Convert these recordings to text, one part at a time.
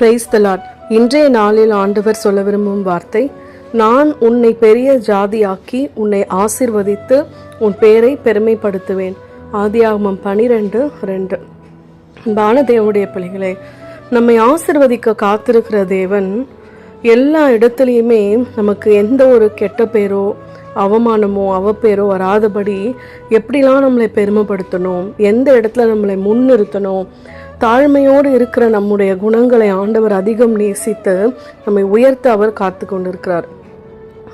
Praise the Lord. இன்றைய நாளில் ஆண்டவர் சொல்ல விரும்பும் வார்த்தை, நான் உன்னை பெரிய ஜாதியாக்கி உன்னை ஆசீர்வதித்து உன் பேரை பெருமைப்படுத்துவேன். ஆதியாகமம் 12:2. அன்பான தேவனுடைய பிள்ளைகளே, நம்மை ஆசீர்வதிக்க காத்திருக்கிற தேவன் எல்லா இடத்துலையுமே நமக்கு எந்த ஒரு கெட்ட பேரோ அவமானமோ அவப்பேரோ வராதபடி எப்படிலாம் நம்மளை பெருமைப்படுத்தணும், எந்த இடத்துல நம்மளை முன்னிறுத்தணும், தாழ்மையோடு இருக்கிற நம்முடைய குணங்களை ஆண்டவர் அதிகம் நேசித்து நம்மை உயர்த்த அவர் காத்து கொண்டிருக்கிறார்.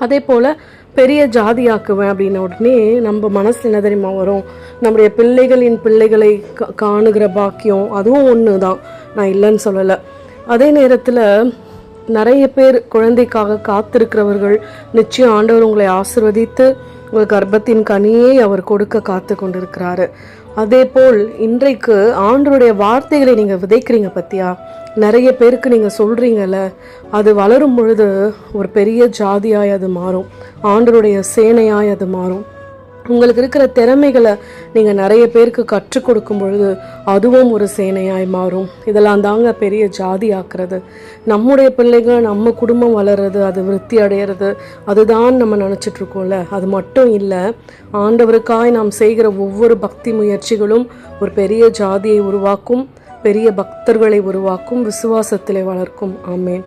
அதே போல் பெரிய ஜாதியாக்குவேன் அப்படின்ன உடனே நம்ம மனசில் என்ன தெரியுமா வரும்? நம்முடைய பிள்ளைகளின் பிள்ளைகளை காணுகிற பாக்கியம், அதுவும் ஒன்று தான், நான் இல்லைன்னு சொல்லலை. அதே நேரத்தில் நிறைய பேர் குழந்தைக்காக காத்திருக்கிறவர்கள், நிச்சயம் ஆண்டவர் உங்களை ஆசீர்வதித்து உங்கள் கர்ப்பத்தின் கனியை அவர் கொடுக்க காத்து கொண்டிருக்கிறாரு. அதே போல் இன்றைக்கு ஆண்டவருடைய வார்த்தைகளை நீங்கள் விதைக்கிறீங்க பத்தியா, நிறைய பேருக்கு நீங்கள் சொல்கிறீங்கல்ல, அது வளரும் பொழுது ஒரு பெரிய ஜாதியாய் அது மாறும், ஆண்டவருடைய சேனையாய் அது மாறும். உங்களுக்கு இருக்கிற திறமைகளை நீங்கள் நிறைய பேருக்கு கற்றுக் கொடுக்கும் பொழுது அதுவும் ஒரு சேனையாய் மாறும். இதெல்லாம் தாங்க பெரிய ஜாதி ஆக்குறது. நம்முடைய பிள்ளைகள், நம்ம குடும்பம் வளர்றது, அது விருத்தி அடையிறது, அதுதான் நம்ம நினச்சிட்ருக்கோம்ல. அது மட்டும் இல்லை, ஆண்டவருக்காய் நாம் செய்கிற ஒவ்வொரு பக்தி முயற்சிகளும் ஒரு பெரிய ஜாதியை உருவாக்கும், பெரிய பக்தர்களை உருவாக்கும், விசுவாசத்திலே வளர்க்கும். ஆமேன்.